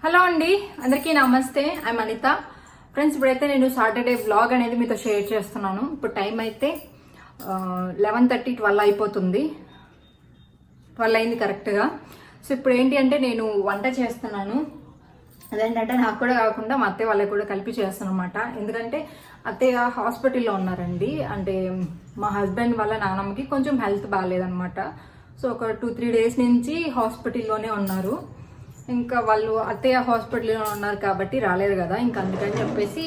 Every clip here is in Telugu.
హలో అండి, అందరికీ నమస్తే. ఐఎమ్ అనిత. ఫ్రెండ్స్, ఇప్పుడైతే నేను సాటర్డే వ్లాగ్ అనేది మీతో షేర్ చేస్తున్నాను. ఇప్పుడు టైం అయితే 11:30 12 అయిపోతుంది. 12 అయింది కరెక్ట్గా. సో ఇప్పుడు ఏంటి అంటే నేను వంట చేస్తున్నాను. అదేంటంటే నాకు కూడా కాకుండా మా అత్తయ్య వాళ్ళకి కూడా కలిపి చేస్తాను అనమాట. ఎందుకంటే అత్తయ్య హాస్పిటల్లో ఉన్నారండి. అంటే మా హస్బెండ్ వాళ్ళ నాన్నమ్మకి కొంచెం హెల్త్ బాగాలేదనమాట. సో ఒక 2-3 డేస్ నుంచి హాస్పిటల్లోనే ఉన్నారు. ఇంకా వాళ్ళు అత్తయ్య హాస్పిటల్లో ఉన్నారు కాబట్టి రాలేదు కదా, ఇంకా అందుకని చెప్పేసి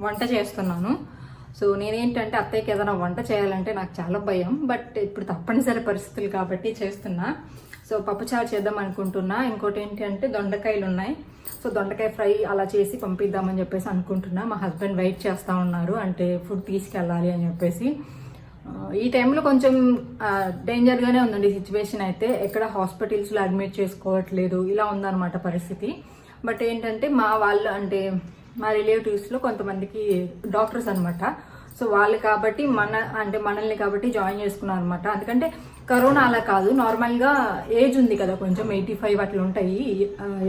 వంట చేస్తున్నాను. సో నేనేంటంటే అత్తయ్యకి ఏదైనా వంట చేయాలంటే నాకు చాలా భయం, బట్ ఇప్పుడు తప్పనిసరి పరిస్థితులు కాబట్టి చేస్తున్నా. సో పప్పుచారు చేద్దాం అనుకుంటున్నా. ఇంకోటి ఏంటి అంటే దొండకాయలు ఉన్నాయి. సో దొండకాయ ఫ్రై అలా చేసి పంపిద్దామని చెప్పేసి అనుకుంటున్నా. మా హస్బెండ్ వెయిట్ చేస్తూ ఉన్నారు, అంటే ఫుడ్ తీసుకెళ్ళాలి అని చెప్పేసి. ఈ టైంలో కొంచెం డేంజర్గానే ఉందండి సిచ్యువేషన్ అయితే. ఎక్కడ హాస్పిటల్స్లో అడ్మిట్ చేసుకోవట్లేదు, ఇలా ఉందన్నమాట పరిస్థితి. బట్ ఏంటంటే మా వాళ్ళు అంటే మా రిలేటివ్స్లో కొంతమందికి డాక్టర్స్ అనమాట. సో వాళ్ళు కాబట్టి మనల్ని కాబట్టి జాయిన్ చేసుకున్నారు అనమాట. ఎందుకంటే కరోనా అలా కాదు, నార్మల్గా ఏజ్ ఉంది కదా, కొంచెం 85 అట్లా ఉంటాయి,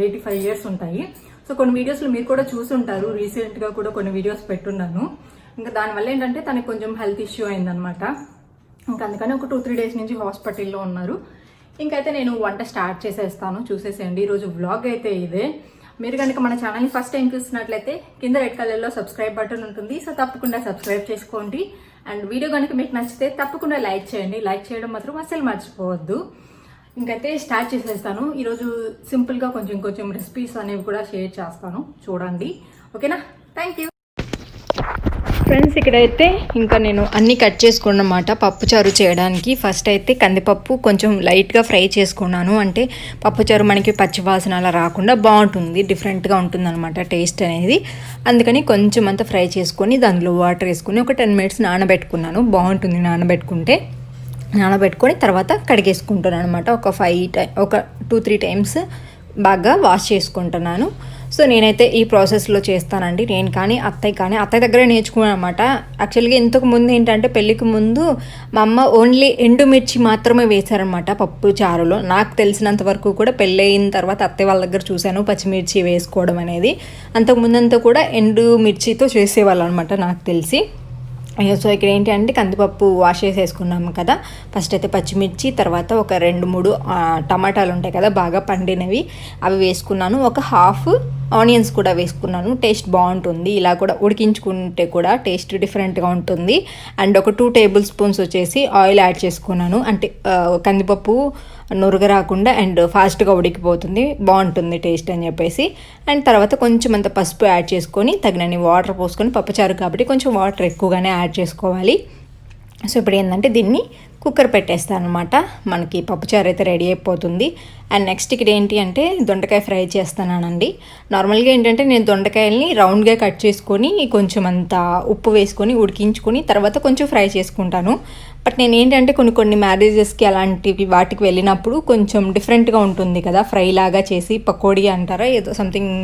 85 years ఉంటాయి. సో కొన్ని వీడియోస్లో మీరు కూడా చూసుంటారు, రీసెంట్గా కూడా కొన్ని వీడియోస్ పెట్టున్నాను. ఇంకా దానివల్ల ఏంటంటే తనకి కొంచెం హెల్త్ ఇష్యూ అయిందనమాట. ఇంకా అందుకని ఒక 2-3 days నుంచి హాస్పిటల్లో ఉన్నారు. ఇంకైతే నేను వంట స్టార్ట్ చేసేస్తాను, చూసేసేయండి. ఈరోజు వ్లాగ్ అయితే ఇదే. మీరు కనుక మన ఛానల్ని ఫస్ట్ టైం చూస్తున్నట్లయితే కింద రెడ్ కలర్లో సబ్స్క్రైబ్ బటన్ ఉంటుంది. సో తప్పకుండా సబ్స్క్రైబ్ చేసుకోండి. అండ్ వీడియో కనుక మీకు నచ్చితే తప్పకుండా లైక్ చేయండి. లైక్ చేయడం మాత్రం అస్సలు మర్చిపోవద్దు. ఇంకైతే స్టార్ట్ చేసేస్తాను. ఈరోజు సింపుల్గా కొంచెం రెసిపీస్ అనేవి కూడా షేర్ చేస్తాను, చూడండి. ఓకేనా? Thank you. ఫ్రెండ్స్, ఇక్కడైతే ఇంకా నేను అన్నీ కట్ చేసుకున్నమాట పప్పుచారు చేయడానికి. ఫస్ట్ అయితే కందిపప్పు కొంచెం లైట్గా ఫ్రై చేసుకున్నాను. అంటే పప్పుచారు మనకి పచ్చివాసన అలా రాకుండా బాగుంటుంది, డిఫరెంట్గా ఉంటుంది అనమాట టేస్ట్ అనేది. అందుకని కొంచెం అంతా ఫ్రై చేసుకొని దానిలో వాటర్ వేసుకొని ఒక 10 minutes నానబెట్టుకున్నాను. బాగుంటుంది నానబెట్టుకొని తర్వాత కడిగేసుకుంటున్నాను అనమాట. ఒక 2-3 times బాగా వాష్ చేసుకుంటున్నాను. సో నేనైతే ఈ ప్రాసెస్లో చేస్తానండి. నేను కానీ అత్తయ్య దగ్గరే నేర్చుకున్నాను అనమాట. యాక్చువల్గా ఇంతకు ముందు ఏంటంటే పెళ్ళికి ముందు మా అమ్మ ఓన్లీ ఎండుమిర్చి మాత్రమే వేశారనమాట పప్పు చారులో. నాకు తెలిసినంత వరకు కూడా పెళ్ళి అయిన తర్వాత అత్తయ్య వాళ్ళ దగ్గర చూశాను పచ్చిమిర్చి వేసుకోవడం అనేది. అంతకు ముందంతా కూడా ఎండుమిర్చితో చేసేవాళ్ళు అనమాట నాకు తెలిసి. సో ఇక్కడ ఏంటి అంటే కందిపప్పు వాష్ చేసేసుకున్నాము కదా. ఫస్ట్ అయితే పచ్చిమిర్చి, తర్వాత ఒక 2-3 టమాటాలు ఉంటాయి కదా బాగా పండినవి, అవి వేసుకున్నాను. ఒక హాఫ్ ఆనియన్స్ కూడా వేసుకున్నాను. టేస్ట్ బాగుంటుంది, ఇలా కూడా ఉడికించుకుంటే కూడా టేస్ట్ డిఫరెంట్గా ఉంటుంది. అండ్ ఒక 2 tablespoons వచ్చేసి ఆయిల్ యాడ్ చేసుకున్నాను. అంటే కందిపప్పు నురుగ రాకుండా అండ్ ఫాస్ట్గా ఉడికిపోతుంది, బాగుంటుంది టేస్ట్ అని చెప్పేసి. అండ్ తర్వాత కొంచెం అంత పసుపు యాడ్ చేసుకొని తగినన్ని వాటర్ పోసుకొని, పప్పుచారు కాబట్టి కొంచెం వాటర్ ఎక్కువగానే యాడ్ చేసుకోవాలి. సో ఇప్పుడు ఏంటంటే దీన్ని కుక్కర్ పెట్టేస్తాను అనమాట. మనకి పప్పుచారు అయితే రెడీ అయిపోతుంది. అండ్ నెక్స్ట్ ఇక్కడ ఏంటి అంటే దొండకాయ ఫ్రై చేస్తానండి. నార్మల్గా ఏంటంటే నేను దొండకాయల్ని రౌండ్గా కట్ చేసుకొని కొంచెం అంత ఉప్పు వేసుకొని ఉడికించుకొని తర్వాత కొంచెం ఫ్రై చేసుకుంటాను. బట్ నేను ఏంటంటే కొన్ని మ్యారేజెస్కి అలాంటివి వాటికి వెళ్ళినప్పుడు కొంచెం డిఫరెంట్గా ఉంటుంది కదా, ఫ్రై లాగా చేసి పకోడీ అంటారా ఏదో సంథింగ్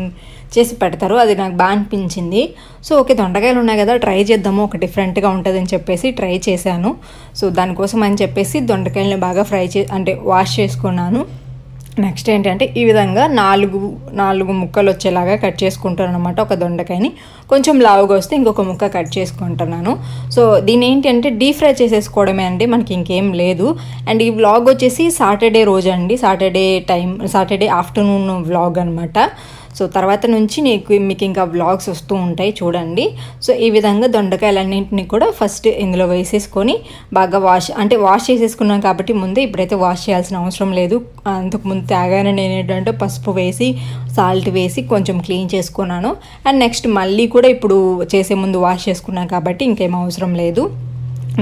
చేసి పెడతారు, అది నాకు బాగా అనిపించింది. సో ఓకే, దొండకాయలు ఉన్నాయి కదా, ట్రై చేద్దాము, ఒక డిఫరెంట్గా ఉంటుందని చెప్పేసి ట్రై చేశాను. సో దానికోసం అని చెప్పేసి దొండకాయలని బాగా వాష్ చేసుకున్నాను. నెక్స్ట్ ఏంటంటే ఈ విధంగా 4 ముక్కలు వచ్చేలాగా కట్ చేసుకుంటాను అనమాట. ఒక దొండకాయని కొంచెం లావుగా వస్తే ఇంకొక ముక్క కట్ చేసుకుంటున్నాను. సో దీని ఏంటి అంటే డీప్ ఫ్రై చేసేసుకోవడమే అండి, మనకి ఇంకేం లేదు. అండ్ ఈ వ్లాగ్ వచ్చేసి సాటర్డే రోజు అండి, సాటర్డే ఆఫ్టర్నూన్ వ్లాగ్ అనమాట. సో తర్వాత నుంచి మీకు ఇంకా వ్లాగ్స్ వస్తూ ఉంటాయి, చూడండి. సో ఈ విధంగా దొండకాయలన్నింటినీ కూడా ఫస్ట్ ఇందులో వేసేసుకొని బాగా వాష్ చేసేసుకున్నాం కాబట్టి ముందే, ఇప్పుడైతే వాష్ చేయాల్సిన అవసరం లేదు. అంతకుముందు తాగానే నేను ఏంటంటే పసుపు వేసి సాల్ట్ వేసి కొంచెం క్లీన్ చేసుకున్నాను. అండ్ నెక్స్ట్ మళ్ళీ కూడా ఇప్పుడు చేసే ముందు వాష్ చేసుకున్నాను కాబట్టి ఇంకేం అవసరం లేదు.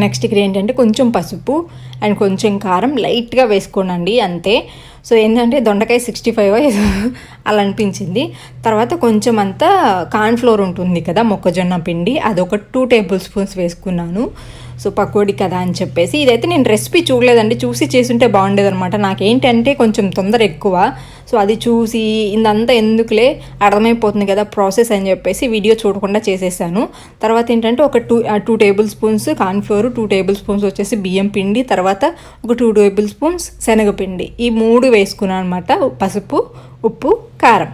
నెక్స్ట్ ఇక్కడ ఏంటంటే కొంచెం పసుపు అండ్ కొంచెం కారం లైట్గా వేసుకోనండి, అంతే. సో ఏంటంటే దొండకాయ 65 అలా అనిపించింది. తర్వాత కొంచెం అంతా కార్న్ఫ్లోర్ ఉంటుంది కదా, మొక్కజొన్న పిండి, అదొక 2 tablespoons వేసుకున్నాను. సో పకోడీ కదా అని చెప్పేసి. ఇదైతే నేను రెసిపీ చూడలేదండి, చూసి చేసుంటే బాగుండేదనమాట. నాకేంటంటే కొంచెం తొందర ఎక్కువ. సో అది చూసి ఇందంతా ఎందుకులే, అర్థమైపోతుంది కదా ప్రాసెస్ అని చెప్పేసి వీడియో చూడకుండా చేసేసాను. తర్వాత ఏంటంటే ఒక 2 tablespoons కార్న్ఫ్లోర్, 2 tablespoons వచ్చేసి బియ్యం పిండి, తర్వాత ఒక 2 tablespoons శనగపిండి, ఈ 3 వేసుకున్నాను అనమాట. పసుపు, ఉప్పు, కారం.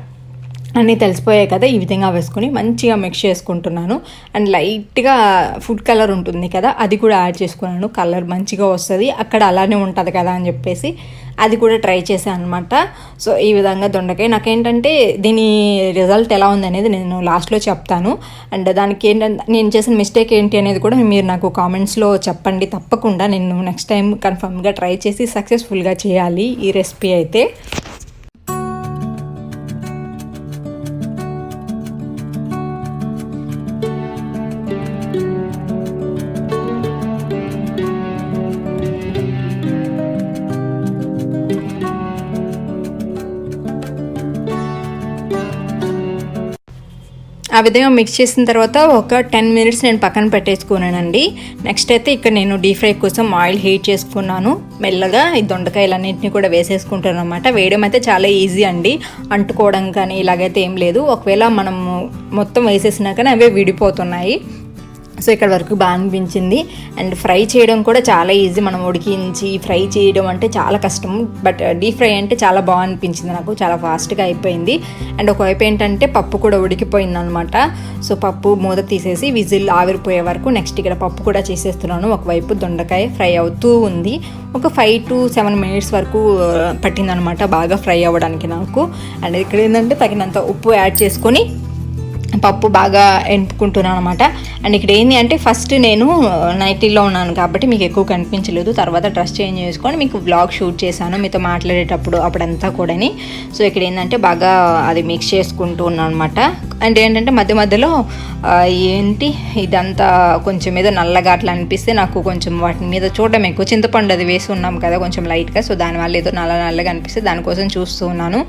అన్నీ తెలిసిపోయాయి కదా, ఈ విధంగా వేసుకొని మంచిగా మిక్స్ చేసుకుంటున్నాను. అండ్ లైట్గా ఫుడ్ కలర్ ఉంటుంది కదా, అది కూడా యాడ్ చేసుకున్నాను. కలర్ మంచిగా వస్తుంది, అక్కడ అలానే ఉంటుంది కదా అని చెప్పేసి అది కూడా ట్రై చేశాను అనమాట. సో ఈ విధంగా దొండకాయ నాకేంటంటే దీని రిజల్ట్ ఎలా ఉంది అనేది నేను లాస్ట్లో చెప్తాను. అండ్ దానికి ఏంటంటే నేను చేసిన మిస్టేక్ ఏంటి అనేది కూడా మీరు నాకు కామెంట్స్లో చెప్పండి. తప్పకుండా నేను నెక్స్ట్ టైం కన్ఫర్మ్గా ట్రై చేసి సక్సెస్ఫుల్గా చేయాలి ఈ రెసిపీ అయితే. ఆ విధంగా మిక్స్ చేసిన తర్వాత ఒక 10 మినిట్స్ నేను పక్కన పెట్టేసుకున్నానండి. నెక్స్ట్ అయితే ఇక్కడ నేను డీప్ ఫ్రై కోసం ఆయిల్ హీట్ చేసుకున్నాను. మెల్లగా ఈ దొండకాయలన్నింటినీ కూడా వేసేసుకుంటాను అనమాట. వేయడం అయితే చాలా ఈజీ అండి, అంటుకోవడం కానీ ఇలాగైతే ఏం లేదు. ఒకవేళ మనము మొత్తం వేసేసినాకనే అవే విడిపోతున్నాయి. సో ఇక్కడ వరకు బాగా అనిపించింది. అండ్ ఫ్రై చేయడం కూడా చాలా ఈజీ, మనం ఉడికించి ఫ్రై చేయడం అంటే చాలా కష్టం. బట్ డీప్ ఫ్రై అంటే చాలా బాగా అనిపించింది నాకు, చాలా ఫాస్ట్గా అయిపోయింది. అండ్ ఒకవైపు ఏంటంటే పప్పు కూడా ఉడికిపోయింది అనమాట. సో పప్పు మూత తీసేసి విజిల్ ఆవిరిపోయే వరకు నెక్స్ట్ ఇక్కడ పప్పు కూడా చేసేస్తున్నాను. ఒకవైపు దొండకాయ ఫ్రై అవుతూ ఉంది. ఒక 5 to 7 మినిట్స్ వరకు పట్టిందనమాట బాగా ఫ్రై అవ్వడానికి నాకు. అండ్ ఇక్కడ ఏంటంటే తగినంత ఉప్పు యాడ్ చేసుకొని పప్పు బాగా ఎంపుకుంటున్నాను అనమాట. అండ్ ఇక్కడ ఏంటి అంటే ఫస్ట్ నేను నైటీలో ఉన్నాను కాబట్టి మీకు ఎక్కువ కనిపించలేదు. తర్వాత డ్రెస్ చేంజ్ చేసుకొని మీకు వ్లాగ్ షూట్ చేశాను మీతో మాట్లాడేటప్పుడు అప్పుడంతా కూడాని. సో ఇక్కడ ఏంటంటే బాగా అది మిక్స్ చేసుకుంటూ ఉన్నాను అనమాట. అండ్ ఏంటంటే మధ్య మధ్యలో ఏంటి ఇదంతా కొంచెం ఏదో నల్లగా అట్లా అనిపిస్తే నాకు కొంచెం వాటి మీద చూడడం ఎక్కువ, చింతపండు అది వేసి ఉన్నాం కదా కొంచెం లైట్గా, సో దానివల్ల ఏదో నల్లగా అనిపిస్తే దానికోసం చూస్తూ ఉన్నాను.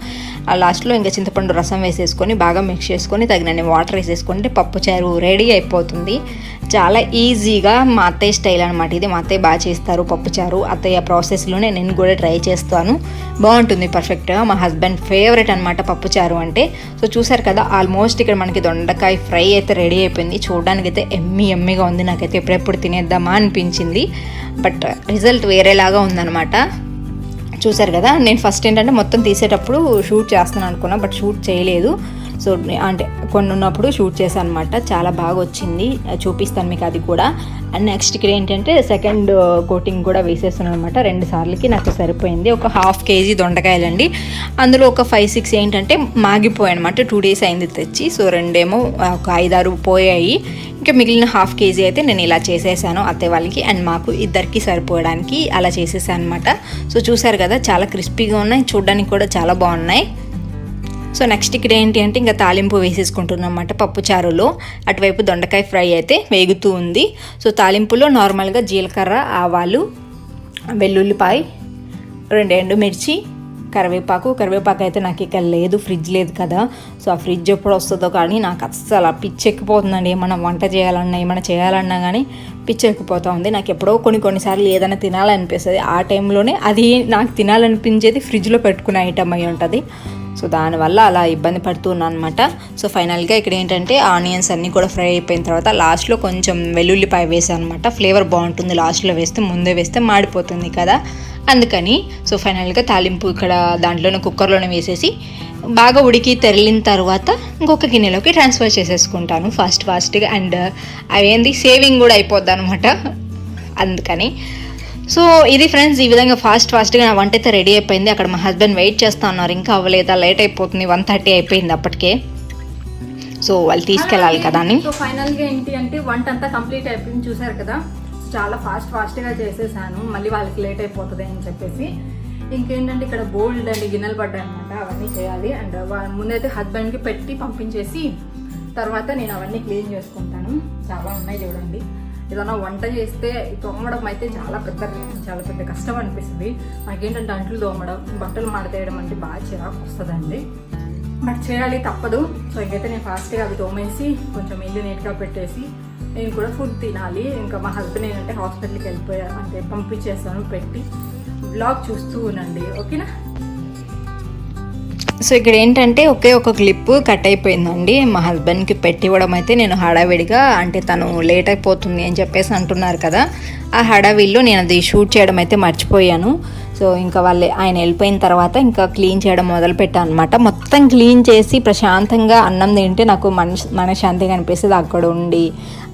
లాస్ట్లో ఇంకా చింతపండు రసం వేసేసుకొని బాగా మిక్స్ చేసుకొని తగినన్ని వాటర్ వేసేసుకుంటే పప్పుచారు రెడీ అయిపోతుంది. చాలా ఈజీగా మా అత్తయ్య స్టైల్ అనమాట ఇది. మా అత్తయ్య బాగా చేస్తారు పప్పుచారు. అత్తయ్య ప్రాసెస్లోనే నేను కూడా ట్రై చేస్తాను, బాగుంటుంది పర్ఫెక్ట్గా. మా హస్బెండ్ ఫేవరెట్ అనమాట పప్పుచారు అంటే. సో చూసారు కదా, ఆల్మోస్ట్ ఇక్కడ మనకి దొండకాయ ఫ్రై అయితే రెడీ అయిపోయింది. చూడడానికి అయితే ఎమ్మీగా ఉంది. నాకైతే ఎప్పుడెప్పుడు తినేద్దామా అనిపించింది. బట్ రిజల్ట్ వేరేలాగా ఉందన్నమాట. చూసారు కదా, నేను ఫస్ట్ ఏంటంటే మొత్తం తీసేటప్పుడు షూట్ చేస్తాను అనుకున్నా, బట్ షూట్ చేయలేదు. సో అంటే కొన్ని ఉన్నప్పుడు షూట్ చేశాను అనమాట. చాలా బాగా వచ్చింది, చూపిస్తాను మీకు అది కూడా. అండ్ నెక్స్ట్ ఇక్కడ ఏంటంటే సెకండ్ కోటింగ్ కూడా వేసేస్తున్నాను అనమాట. 2 సార్లకి నాకు సరిపోయింది. ఒక 1/2 kg దొండకాయలండి, అందులో ఒక 5-6 ఏంటంటే మాగిపోయాయి అనమాట. 2 days అయింది తెచ్చి. సో 2 ఏమో ఒక 5-6 పోయాయి. ఇంకా మిగిలిన 1/2 kg అయితే నేను ఇలా చేసేసాను అత్తయ్య వాళ్ళకి అండ్ మాకు ఇద్దరికి సరిపోవడానికి అలా చేసేసాను అనమాట. సో చూసారు కదా, చాలా క్రిస్పీగా ఉన్నాయి, చూడడానికి కూడా చాలా బాగున్నాయి. సో నెక్స్ట్ ఇక్కడ ఏంటి అంటే ఇంకా తాలింపు వేసేసుకుంటున్నాం అన్నమాట పప్పుచారులో. అటువైపు దొండకాయ ఫ్రై అయితే వేగుతూ ఉంది. సో తాలింపులో నార్మల్గా జీలకర్ర, ఆవాలు, వెల్లుల్లిపాయ, 2 ఎండుమిర్చి, కరివేపాకు అయితే నాకు ఇక్కడ లేదు, ఫ్రిడ్జ్ లేదు కదా. సో ఆ ఫ్రిడ్జ్ ఎప్పుడు వస్తుందో కానీ నాకు అస్సలు పిచ్చెక్కిపోతుందండి. ఏమైనా వంట చేయాలన్నా కానీ పిచ్చెక్కిపోతూ ఉంది. నాకు ఎప్పుడో కొన్నిసార్లు ఏదైనా తినాలనిపిస్తుంది. ఆ టైంలోనే అది నాకు తినాలనిపించేది ఫ్రిడ్జ్లో పెట్టుకునే ఐటమ్ అయి ఉంటుంది. సో దానివల్ల అలా ఇబ్బంది పడుతున్నాను అనమాట. సో ఫైనల్గా ఇక్కడ ఏంటంటే ఆనియన్స్ అన్నీ కూడా ఫ్రై అయిపోయిన తర్వాత లాస్ట్లో కొంచెం వెల్లుల్లిపాయ వేసాను అనమాట. ఫ్లేవర్ బాగుంటుంది లాస్ట్లో వేస్తే, ముందే వేస్తే మాడిపోతుంది కదా అందుకని. సో ఫైనల్గా తాలింపు ఇక్కడ దాంట్లోనే కుక్కర్లోనే వేసేసి బాగా ఉడికి తెరిలిన తర్వాత ఇంకొక గిన్నెలోకి ట్రాన్స్ఫర్ చేసేసుకుంటాను ఫాస్ట్గా. అండ్ అవేంది సేవింగ్ కూడా అయిపోద్ది అనమాట అందుకని. సో ఇది ఫ్రెండ్స్, ఈ విధంగా ఫాస్ట్గా నా వంట అయితే రెడీ అయిపోయింది. అక్కడ మా హస్బెండ్ వెయిట్ చేస్తూ ఉన్నారు, ఇంకా అవ్వలేదా, లేట్ అయిపోతుంది, 1:30 అయిపోయింది అప్పటికే. సో వాళ్ళు తీసుకెళ్ళాలి కదా అని. సో ఫైనల్గా ఏంటి అంటే వంట అంతా కంప్లీట్ అయిపోయింది. చూసారు కదా, చాలా ఫాస్ట్గా చేసేసాను, మళ్ళీ వాళ్ళకి లేట్ అయిపోతుంది అని చెప్పేసి. ఇంకేంటంటే ఇక్కడ బోల్డ్ అండ్ గిన్నెలు పడ్డాయి అనమాట, అవన్నీ చేయాలి. అండ్ ముందైతే హస్బెండ్కి పెట్టి పంపించేసి తర్వాత నేను అవన్నీ క్లీన్ చేసుకుంటాను. చాలా ఉన్నాయి చూడండి. ఏదైనా వంట చేస్తే తోమడం అయితే చాలా పెద్ద కష్టం అనిపిస్తుంది. నాకేంటంటే అంట్లు తోమడం, బట్టలు మడతేయడం అంటే బాగా చిరాకు వస్తుందండి. బట్ చేయాలి, తప్పదు. సో ఇంకైతే నేను ఫాస్ట్గా అవి తోమేసి కొంచెం ఇల్లు నీట్గా పెట్టేసి నేను కూడా ఫుడ్ తినాలి. ఇంకా మా హస్బెండ్ ఏంటంటే హాస్పిటల్కి వెళ్ళిపోయారు, అంటే పంపించేస్తాను పెట్టి. బ్లాగ్ చూస్తూ ఉండండి, ఓకేనా. సో ఇక్కడ ఏంటంటే ఒక క్లిప్ కట్ అయిపోయిందండి. మా హస్బెండ్కి పెట్టివ్వడం అయితే నేను హడావిడిగా, అంటే తను లేట్ అయిపోతుంది అని చెప్పేసి అంటున్నారు కదా, ఆ హడావిడిలో నేను అది షూట్ చేయడం అయితే మర్చిపోయాను. సో ఇంకా ఆయన వెళ్ళిపోయిన తర్వాత ఇంకా క్లీన్ చేయడం మొదలుపెట్టాను అనమాట. మొత్తం క్లీన్ చేసి ప్రశాంతంగా అన్నం తింటే నాకు మనశ్శాంతిగా అనిపిస్తుంది. అక్కడ ఉండి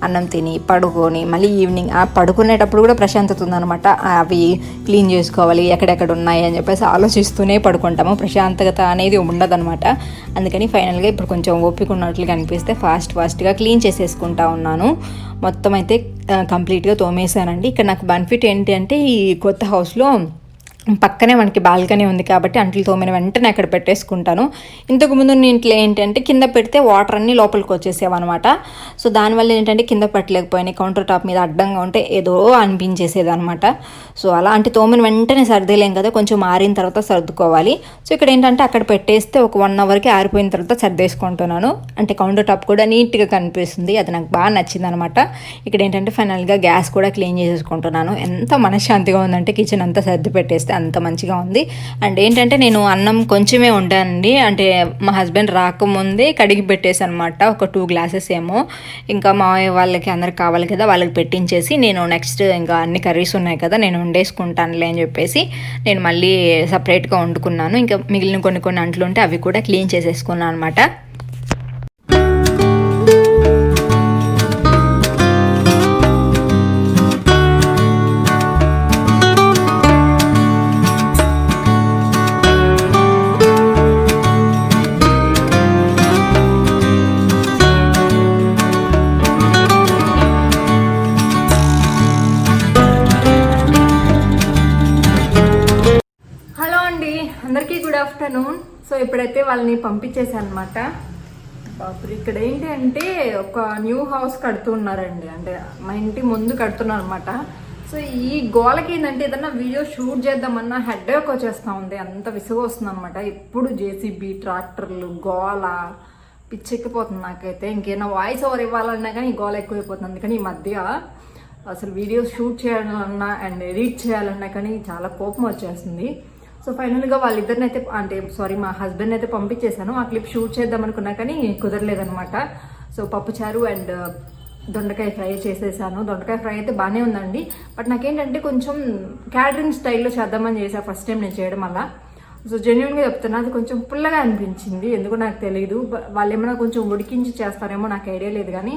అన్నం తిని పడుకొని మళ్ళీ ఈవినింగ్ పడుకునేటప్పుడు కూడా ప్రశాంతత ఉందనమాట. అవి క్లీన్ చేసుకోవాలి, ఎక్కడెక్కడ ఉన్నాయి అని చెప్పేసి ఆలోచిస్తూనే పడుకుంటాము. ప్రశాంతత అనేది ఉండదన్నమాట. అందుకని ఫైనల్గా ఇప్పుడు కొంచెం ఓపిక ఉన్నట్లుగా అనిపిస్తే ఫాస్ట్గా క్లీన్ చేసేసుకుంటా ఉన్నాను. మొత్తం అయితే కంప్లీట్గా తోమేశానండి. ఇక్కడ నాకు బెనిఫిట్ ఏంటి అంటే ఈ కొత్త హౌస్లో పక్కనే మనకి బాల్కనీ ఉంది కాబట్టి అంట్లు తోమిన వెంటనే అక్కడ పెట్టేసుకుంటాను. ఇంతకుముందు ఇంట్లో ఏంటంటే కింద పెడితే వాటర్ అన్నీ లోపలికి వచ్చేసేవన్నమాట. సో దానివల్ల ఏంటంటే కింద పెట్టలేకపోయినాయి, కౌంటర్ టాప్ మీద అడ్డంగా ఉంటే ఏదో అనిపించేసేది అనమాట. సో అలాంటి తోమిన వెంటనే సర్దేలేం కదా, కొంచెం ఆరిన తర్వాత సర్దుకోవాలి. సో ఇక్కడ ఏంటంటే అక్కడ పెట్టేస్తే ఒక 1 అవర్కి ఆరిపోయిన తర్వాత సర్దేసుకుంటున్నాను. అంటే కౌంటర్ టాప్ కూడా నీట్గా కనిపిస్తుంది. అది నాకు బాగా నచ్చింది అనమాట. ఇక్కడ ఏంటంటే ఫైనల్గా గ్యాస్ కూడా క్లీన్ చేసేసుకుంటున్నాను. ఎంత మనశ్శాంతిగా ఉందంటే కిచెన్ అంతా సర్ది పెట్టేస్తే అంత మంచిగా ఉంది. అండ్ ఏంటంటే నేను అన్నం కొంచెమే వండానండి. అంటే మా హస్బెండ్ రాకముందే కడిగి పెట్టేసాను అనమాట. ఒక 2 గ్లాసెస్ ఏమో. ఇంకా మా వాళ్ళకి అందరికి కావాలి కదా, వాళ్ళకి పెట్టించేసి నేను నెక్స్ట్ ఇంకా అన్ని కర్రీస్ ఉన్నాయి కదా నేను వండేసుకుంటానులే అని చెప్పేసి నేను మళ్ళీ సపరేట్గా వండుకున్నాను. ఇంకా మిగిలిన కొన్ని అంట్లు ఉంటే అవి కూడా క్లీన్ చేసేసుకున్నాను అనమాట. అందరికీ గుడ్ ఆఫ్టర్నూన్. సో ఇప్పుడైతే వాళ్ళని పంపించేసాను అనమాట. ఇక్కడ ఏంటి అంటే ఒక న్యూ హౌస్ కడుతున్నారండి, అంటే మా ఇంటి ముందు కడుతున్నారు అనమాట. సో ఈ గోలకి ఏంటంటే ఏదన్నా వీడియో షూట్ చేద్దామన్నా హెడేక్ వచ్చేస్తా ఉంది, అంత విసుగు వస్తుంది అనమాట. ఇప్పుడు జేసీబీ, ట్రాక్టర్లు, గోల పిచ్చెక్కిపోతుంది నాకైతే. ఇంకేమైనా వాయిస్ ఓవర్ ఇవ్వాలన్నా కానీ ఈ గోల ఎక్కువైపోతుంది. అందుకని ఈ మధ్య అసలు వీడియో షూట్ చేయాలన్నా అండ్ ఎడిట్ చేయాలన్నా కానీ చాలా కోపం వచ్చేస్తుంది. సో ఫైనల్గా వాళ్ళిద్దరిని అయితే మా హస్బెండ్ అయితే పంపించేశాను. ఆ క్లిప్ షూట్ చేద్దాం అనుకున్నా కానీ కుదరలేదనమాట. సో పప్పుచారు అండ్ దొండకాయ ఫ్రై చేసేసాను. దొండకాయ ఫ్రై అయితే బాగానే ఉందండి. బట్ నాకేంటంటే కొంచెం క్యాటరింగ్ స్టైల్లో చేద్దామని చేశాను ఫస్ట్ టైం నేను చేయడం వల్ల. సో జెన్యున్గా చెప్తున్నా, అది కొంచెం పుల్లగా అనిపించింది. ఎందుకో నాకు తెలియదు. వాళ్ళు ఏమైనా కొంచెం ఉడికించి చేస్తారేమో నాకు ఐడియా లేదు కానీ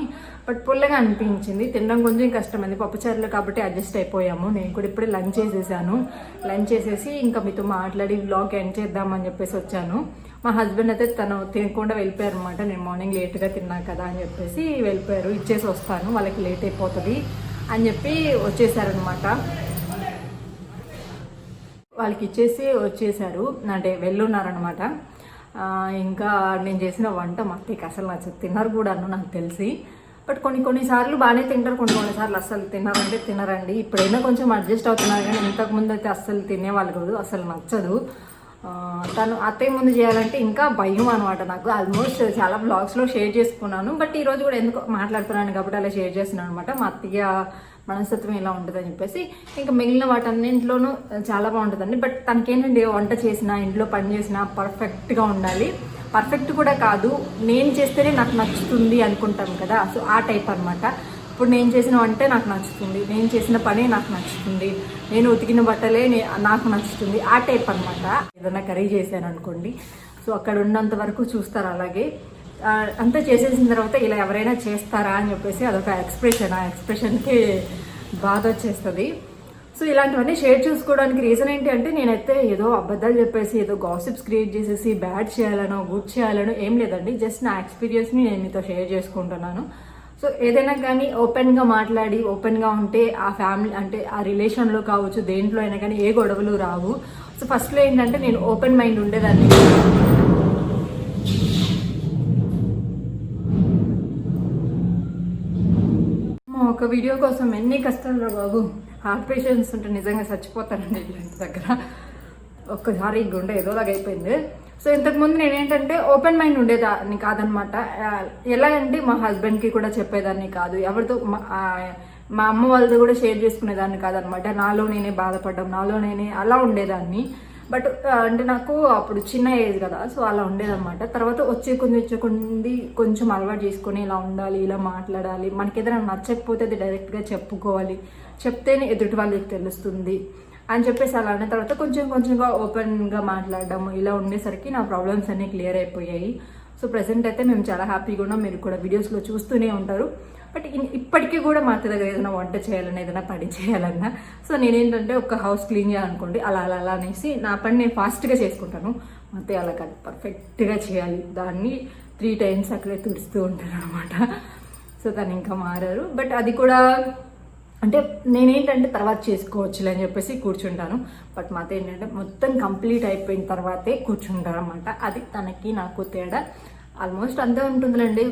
బట్ పుల్లగా అనిపించింది. తినడం కొంచెం కష్టమైంది. పప్పుచారులు కాబట్టి అడ్జస్ట్ అయిపోయాము. నేను కూడా ఇప్పుడే లంచ్ చేసేసాను. లంచ్ చేసేసి ఇంకా మీతో మాట్లాడి వ్లాగ్ ఎండ్ చేద్దామని చెప్పేసి వచ్చాను. మా హస్బెండ్ అయితే తను తినకుండా వెళ్ళిపోయారు అనమాట. నేను మార్నింగ్ లేట్గా తిన్నా కదా అని చెప్పేసి వెళ్ళిపోయారు. ఇచ్చేసి వస్తాను, వాళ్ళకి లేట్ అయిపోతుంది అని చెప్పి వచ్చేసారనమాట. వాళ్ళకి ఇచ్చేసి వచ్చేసారు, అంటే వెళ్ళున్నారనమాట. ఇంకా నేను చేసిన వంట మా అత్తయ్యకి అసలు నచ్చదు. తిన్నారు కూడా నాకు తెలిసి. బట్ కొన్నిసార్లు బాగానే తింటారు, కొన్నిసార్లు అస్సలు తిన్నారంటే తినరండి. ఇప్పుడైనా కొంచెం అడ్జస్ట్ అవుతున్నారు కానీ ఇంతకుముందు అయితే అస్సలు తినేవాళ్ళు కాదు, అసలు నచ్చదు. తను అత్తయ్య ముందు చేయాలంటే ఇంకా భయం అనమాట నాకు. ఆల్మోస్ట్ చాలా బ్లాగ్స్లో షేర్ చేసుకున్నాను. బట్ ఈరోజు కూడా ఎందుకు మాట్లాడుతున్నాను కాబట్టి అలా షేర్ చేస్తున్నాను అనమాట. మా అత్తయ్య మనస్తత్వం ఇలా ఉంటుందని చెప్పేసి. ఇంకా మిగిలిన వాటన్నింటిలోనూ చాలా బాగుంటుందండి. బట్ తనకేంటంటే వంట చేసినా ఇంట్లో పని చేసినా పర్ఫెక్ట్గా ఉండాలి. పర్ఫెక్ట్ కూడా కాదు, నేను చేస్తేనే నాకు నచ్చుతుంది అనుకుంటాం కదా. సో ఆ టైప్ అనమాట. ఇప్పుడు నేను చేసిన వంటే నాకు నచ్చుతుంది, నేను చేసిన పనే నాకు నచ్చుతుంది, నేను ఉతికిన బట్టలే నాకు నచ్చుతుంది, ఆ టైప్ అనమాట. ఏదైనా కర్రీ చేశాను అనుకోండి, సో అక్కడ ఉన్నంత వరకు చూస్తారు. అలాగే అంతా చేసేసిన తర్వాత ఇలా ఎవరైనా చేస్తారా అని చెప్పేసి అదొక ఎక్స్ప్రెషన్. ఆ ఎక్స్ప్రెషన్కి బాధ వచ్చేస్తుంది. సో ఇలాంటివన్నీ షేర్ చేసుకోవడానికి రీజన్ ఏంటి అంటే నేనైతే ఏదో అబద్ధాలు చెప్పేసి ఏదో గాసిప్స్ క్రియేట్ చేసేసి బ్యాడ్ చేయాలనో గుడ్ చేయాలనో ఏం లేదండి. జస్ట్ నా ఎక్స్పీరియన్స్ని నేను మీతో షేర్ చేసుకుంటున్నాను. సో ఏదైనా కానీ ఓపెన్గా మాట్లాడి ఓపెన్గా ఉంటే ఆ ఫ్యామిలీ అంటే ఆ రిలేషన్లో కావచ్చు, దేంట్లో అయినా కానీ ఏ గొడవలు రావు. సో ఫస్ట్లో ఏంటంటే నేను ఓపెన్ మైండ్ ఉండేదాన్ని. ఒక వీడియో కోసం ఎన్ని కష్టాలు రా బాబు. హార్ట్ పేషెంట్స్ ఉంటే నిజంగా చచ్చిపోతారండి ఇలాంటి దగ్గర. ఒక్కసారి గుండె ఏదోలాగా అయిపోయింది. సో ఇంతకుముందు నేనేంటంటే ఓపెన్ మైండ్ ఉండేదాన్ని కాదనమాట. ఎలా అంటే మా హస్బెండ్కి కూడా చెప్పేదాన్ని కాదు, ఎవరితో మా అమ్మ వాళ్ళతో కూడా షేర్ చేసుకునేదాన్ని కాదనమాట. నాలో నేనే బాధపడ్డం, నాలో నేనే అలా ఉండేదాన్ని. బట్ అంటే నాకు అప్పుడు చిన్న ఏజ్ కదా, సో అలా ఉండేదన్నమాట. తర్వాత వచ్చే కొంచెం అలవాటు చేసుకొని ఇలా ఉండాలి, ఇలా మాట్లాడాలి. మనకి ఏదైనా నచ్చకపోతే అది డైరెక్ట్గా చెప్పుకోవాలి, చెప్తేనే ఎదుటి వాళ్ళకి తెలుస్తుంది అని చెప్పేసి అలా అన్న తర్వాత కొంచెంగా ఓపెన్గా మాట్లాడడం ఇలా ఉండేసరికి నా ప్రాబ్లమ్స్ అన్నీ క్లియర్ అయిపోయాయి. సో ప్రెసెంట్ అయితే మేము చాలా హ్యాపీగా ఉన్నాం. మీరు కూడా వీడియోస్లో చూస్తూనే ఉంటారు. బట్ ఇప్పటికీ కూడా మా అత్త దగ్గర ఏదైనా వంట చేయాలన్నా ఏదైనా పని చేయాలన్నా సో నేనేంటంటే ఒక హౌస్ క్లీన్ చేయాలనుకోండి అలా అనేసి నా పని నేను ఫాస్ట్గా చేసుకుంటాను. మా అత్తయ్య అలా కాదు, పర్ఫెక్ట్గా చేయాలి. దాన్ని 3 times అక్కడే తుడుస్తూ ఉంటారు అనమాట. సో తను ఇంకా మారారు. బట్ అది కూడా అంటే నేనేంటంటే తర్వాత చేసుకోవచ్చులే అని చెప్పేసి కూర్చుంటాను. బట్ మాతో ఏంటంటే మొత్తం కంప్లీట్ అయిపోయిన తర్వాతే కూర్చుంటారు అనమాట. అది తనకి నాకు తేడా. ఆల్మోస్ట్ అంతే ఉంటుందిలేండి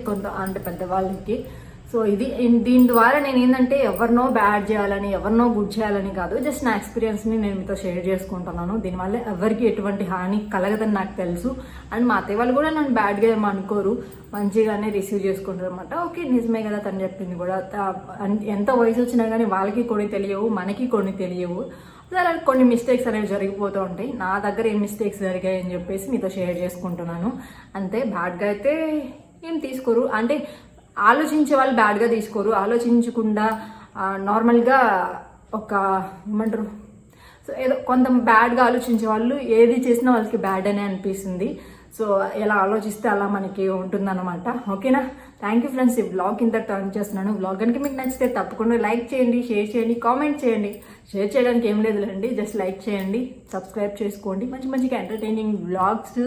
అంటే పెద్దవాళ్ళకి. సో దీని ద్వారా నేను ఏంటంటే ఎవరినో బ్యాడ్ చేయాలని ఎవరినో గుడ్ చేయాలని కాదు, జస్ట్ నా ఎక్స్పీరియన్స్ని నేను మీతో షేర్ చేసుకుంటున్నాను. దీనివల్ల ఎవరికి ఎటువంటి హాని కలగదని నాకు తెలుసు. అండ్ మా అత్తయ్య వాళ్ళు కూడా నన్ను బ్యాడ్గా ఏమో అనుకోరు, మంచిగానే రిసీవ్ చేసుకుంటారు అనమాట. ఓకే నిజమే కదా తను చెప్పింది కూడా, ఎంత వయసు వచ్చినా కానీ వాళ్ళకి కొన్ని తెలియవు, మనకి కొన్ని తెలియవు. అలా కొన్ని మిస్టేక్స్ అనేవి జరిగిపోతూ ఉంటాయి. నా దగ్గర ఏం మిస్టేక్స్ జరిగాయి అని చెప్పేసి మీతో షేర్ చేసుకుంటున్నాను. అంతే, బ్యాడ్గా అయితే ఏం తీసుకోరు. అంటే ఆలోచించే వాళ్ళు బ్యాడ్గా తీసుకోరు, ఆలోచించకుండా నార్మల్గా ఒక ఏమంటారు, సో ఏదో కొంత బ్యాడ్గా ఆలోచించే వాళ్ళు ఏది చేసినా వాళ్ళకి బ్యాడ్ అనే అనిపిస్తుంది. సో ఎలా ఆలోచిస్తే అలా మనకి ఉంటుందన్నమాట. ఓకేనా? Thank you friends. ఈ బ్లాగ్ ఇంత టర్న్ చేస్తున్నాను. బ్లాగ్ కనుక మీకు నచ్చితే తప్పకుండా లైక్ చేయండి, షేర్ చేయండి, కామెంట్ చేయండి. షేర్ చేయడానికి ఏం లేదులేండి, జస్ట్ లైక్ చేయండి, సబ్స్క్రైబ్ చేసుకోండి. మంచిగా ఎంటర్టైనింగ్ బ్లాగ్స్,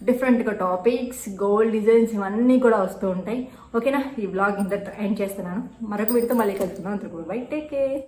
డిఫరెంట్గా టాపిక్స్, గోల్డ్ డిజైన్స్ ఇవన్నీ కూడా వస్తూ ఉంటాయి. ఓకేనా? ఈ బ్లాగ్ ఇంత ఎండ్ చేస్తున్నాను. మరొక వీడియోతో మళ్ళీ కలుస్తున్నాను. అంతకు బై, టేక్ కేర్.